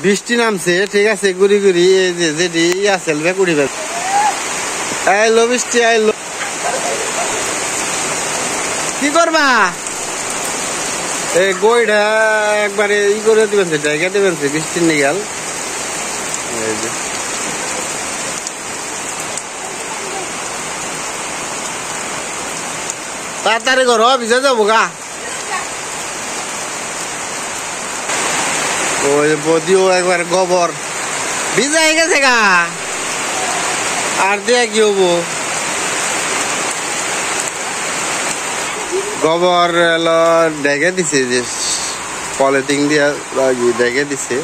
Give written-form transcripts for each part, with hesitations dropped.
বৃষ্টি নামছে, ঠিক আছে, গুড়ি গুড়ি এই যে যেটি সেলফে কুড়ি আইলো বৃষ্টি আইলো। কি করবা? এই গইটা একবারে ই করে দিবেন, জায়গা দিবেন বৃষ্টির নিগাল। এই যে তাড়াতাড়ি করো, ভিজে যাবো গা। ওই বদিও একবার গোবর ভিজা হয়ে গেছে গা, আর দিয়ে কি হবো? গোবর ডেকে দিছে, যে পলিথিন দিয়ে ডেকে দিছে।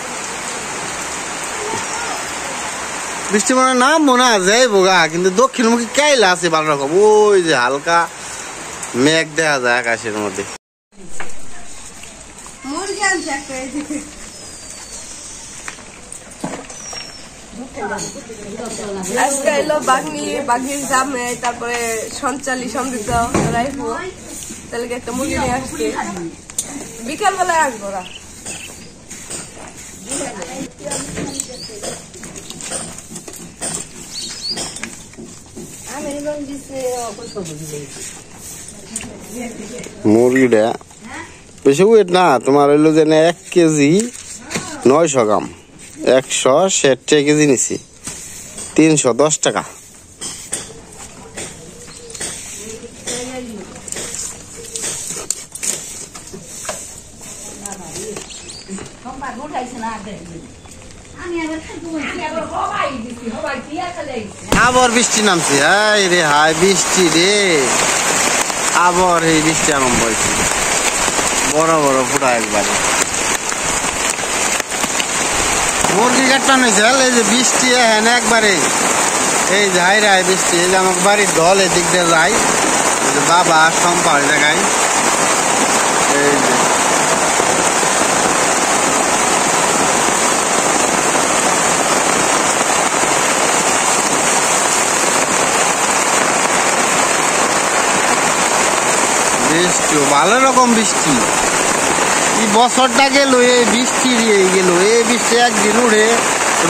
বৃষ্টি মনে নাম মনে যায় বোগা, কিন্তু দক্ষিণমুখী কাইলা আছে ভালো রকম। ওই যে হালকা মেঘ দেখা যায় আকাশের মধ্যে। আজকে এলো বাগনির জামে, তারপরে সঞ্চালী সমৃদ্ধ রাইফো, তাহলে একটা মুরগি নিয়ে আসছে, বিকাল বেলায় আসবো না। মুরগিটা বেশি ওয়েট না, তোমার হইলো যে 1 কেজি 900 গ্রাম, 160 কেজি নিছি, 310 টাকা। আবার বৃষ্টি নামছে, হাই রে হাই বৃষ্টি রে, আবার এই বৃষ্টি আরম্ভ হয়েছে, বড় বড় ফুটা একবারে। মুরগি কাটটা নিয়েছে, এই যে বৃষ্টি হ্যাঁ একবারে, এই যে হাই রায় বৃষ্টি। এই যে আমার বাড়ির ঢল এদিক দিয়ে যাই, বাবা সম্পা জায়গায়। এই যে বৃষ্টি, ভালো রকম বৃষ্টি। এই বছরটা গেল এই বৃষ্টি দিয়ে গেল, এই বৃষ্টি একদিন উঠে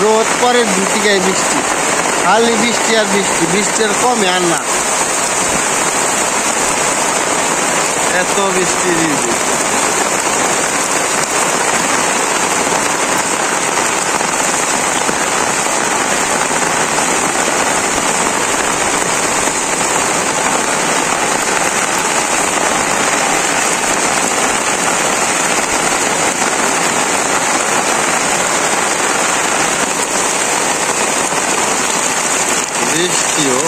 রোদ, পরে দুটিকায় বৃষ্টি, খালি বৃষ্টি আর বৃষ্টি, বৃষ্টির কমে আর না, এত বৃষ্টি দিয়েছে। বৃষ্টিও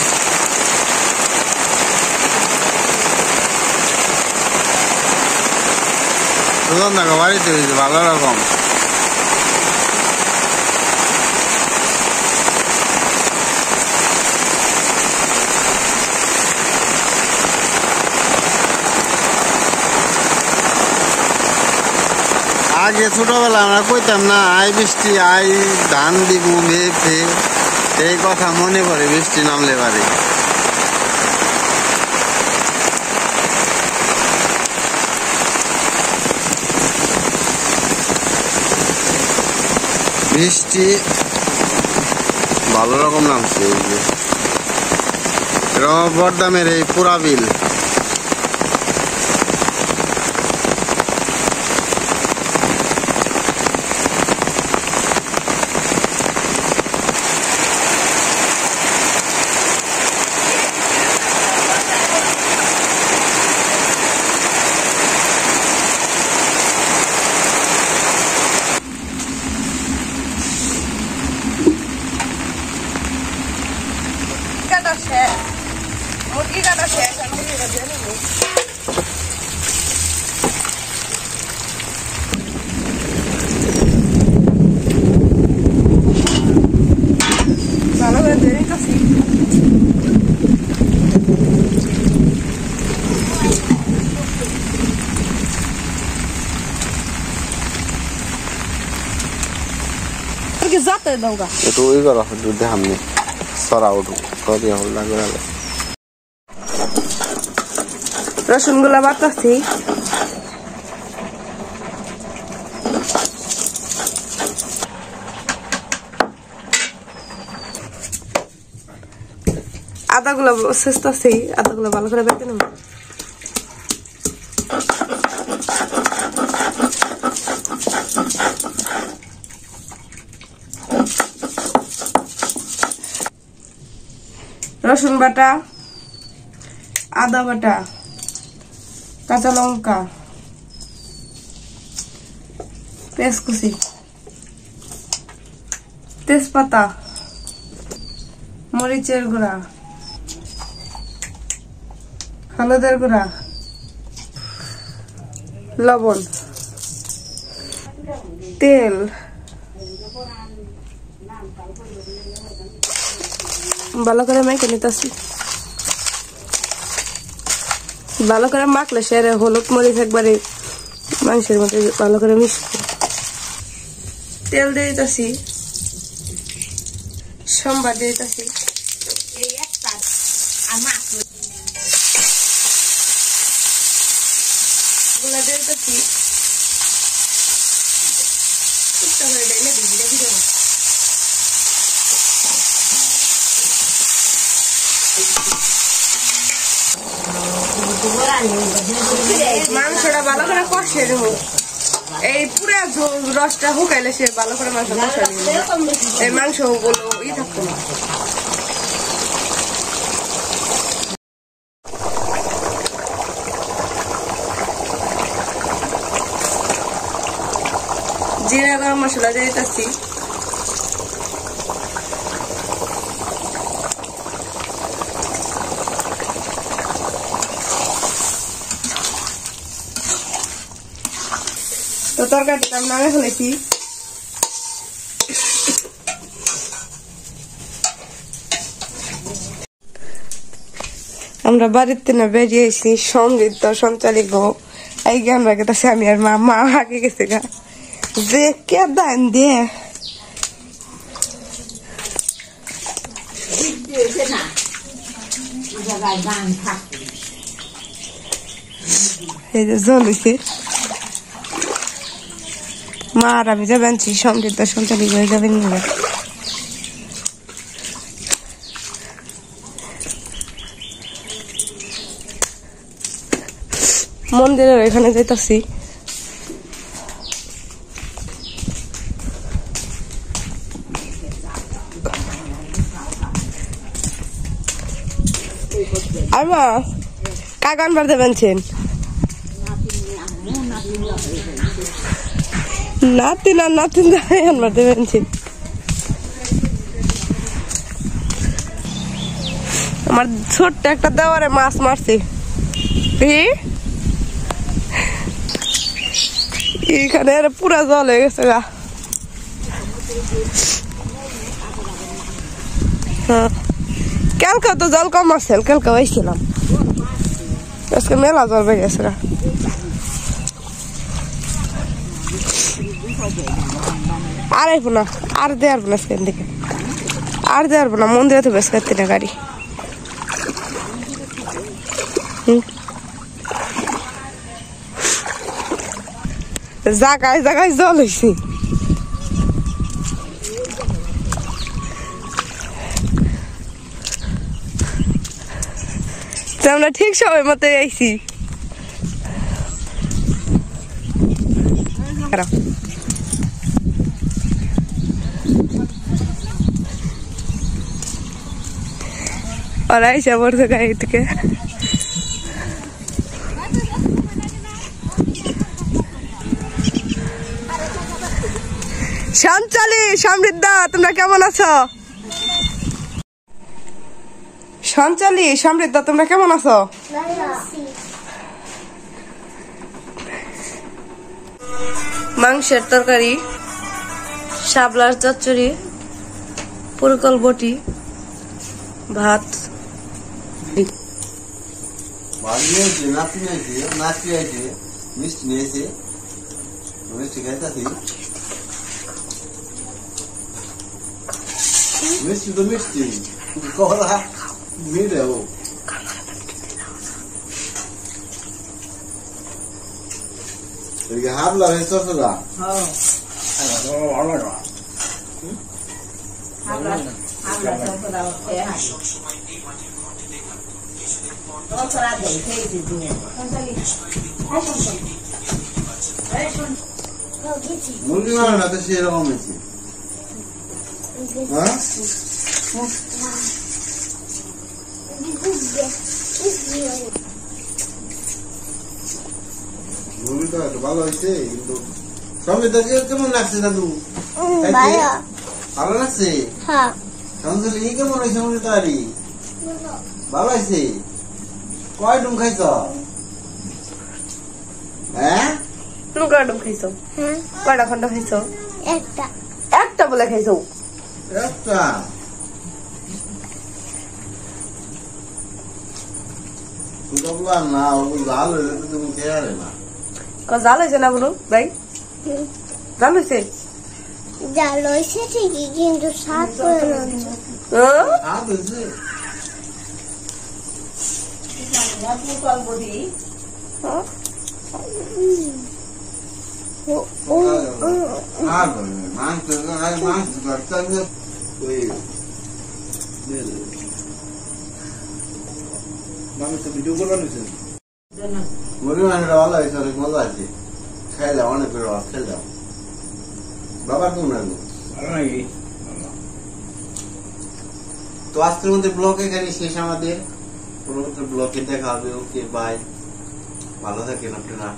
বাড়িতে হয়েছে ভালো রকম। আগে ছোটবেলা আমরা কইতাম না, আই বৃষ্টি আই ধান দিব মেপে, এই কথা মনে পড়ে বৃষ্টি নামলে পারে। বৃষ্টি ভালো রকম নামছে। এই যে বর্দামের এই পুরা বিল, মুরগি কাটা শেষ, মুরগিটা দিয়ে নেবো। ভালো করে দিয়ে নিতেছি। যাতে দাওগা একটু ওই করো, দুধ দেখামনি সরা উঠু করি হল করে। রসুন গুলা বাটাচ্ছি, আদাগুলো শেষ তো আছেই, আদাগুলো ভালো করে বেটে নেব। রসুন বাটা, আদা বাটা, কাঁচা লঙ্কা, পেঁয়াজ কুচি, তেজপাতা, মরিচের গুঁড়া, হলুদের গুঁড়া, লবণ, তেল, ভালো করে মেখে নিতেছি। ভালো করে মাখলে সেরে হলুদ মরিচ একবারে মাংসের মধ্যে ভালো করে মিশবে। তেল দিয়ে দিতেছি, সম্বার দিয়ে দিতেছি, গুলা দিয়ে দিতেছি। মাংসটা ভালো করে কষিয়ে দেবো। এই পুরা রসটা শুকাইলে সে ভালো করে মাংস কষা দিবে, এই মাংস গুলো থাকতো না। জিরা গরম মশলা দিয়ে দিতেছি, তো তরকারিটা আমি নামে ফেলেছি। আমরা বাড়িতে না বেরিয়েছি সমৃদ্ধ সঞ্চালিত এই জ্ঞান রাখতেছি আমি আর মা আগে গেছে গা যে কে দান দিয়ে এই যে জল হয়েছে। মা আর আমি যাবেন সমৃদ্ধ সঞ্চালিত হয়ে যাবেন না। মন্দিরের এখানে যাইতাছি। আর মা কাকান বার দেবেন নাতিন আর নাতিন আনবার দেবেন। আমার ছোট্ট একটা দেওয়ারে মাছ মারছে এখানে পুরা জল হয়ে গেছে গা। হ্যাঁ কালকে তো জল কম আসছিল, কালকে হয়েছিলাম, আজকে মেলা জল বেড়ে গেছে গা। আর আইব না, আর দেওয়ার না সেখান থেকে, আর দেওয়ার না মন্দিরে তো বেশ করতে না গাড়ি। জায়গায় জায়গায় জল হয়েছে। আমরা ঠিক সময় মতো আইছি। ওরা এসে পড়ছে গাড়ি থেকে। সঞ্চালি সমৃদ্ধা তোমরা কেমন আছো? সঞ্চালি সমৃদ্ধা তোমরা কেমন আছো? মাংসের তরকারি, শাপলার চচ্চড়ি, পুরকল বটি, ভাত। মিষ্টি তো মিষ্টি কলা মিলেও হাবলা হয়েছে সোজা। মুরগি মাংসটা তো সেরকম হয়েছে হ্যাঁ মুরগিটা একটু ভালো হয়েছে কিন্তু সঙ্গীতা কেমন লাগছে দাদু ভালো লাগছে সঞ্জলি কেমন হয়েছে সঙ্গীতা আরি ভালো হয়েছে কয় ডুম খাইছ হ্যাঁ তুমি কয়টা ডিম খাইছো কয়টা খন্ড খাইছো একটা বলে খাইছো একটা তুই বললাম না ওগুলো জাল হয়ে যেতে তুমি খেয়ালে না জাল হয়েছে না বলুন ভাই জাল হয়েছে জাল হয়েছে ঠিকই কিন্তু স্বাদ করে না হাত হয়েছে মাংস করতে ওই ভিডিও করলাম মুরগি মাংসটা ভালো হয়েছে অনেক মজা আছে খাইলাম অনেক করে খেলাম বাবার কেমন লাগলো তো আজকের মধ্যে ব্লগ এখানে শেষ আমাদের পরবর্তী ব্লগে দেখা হবে ওকে বাই ভালো থাকেন আপনারা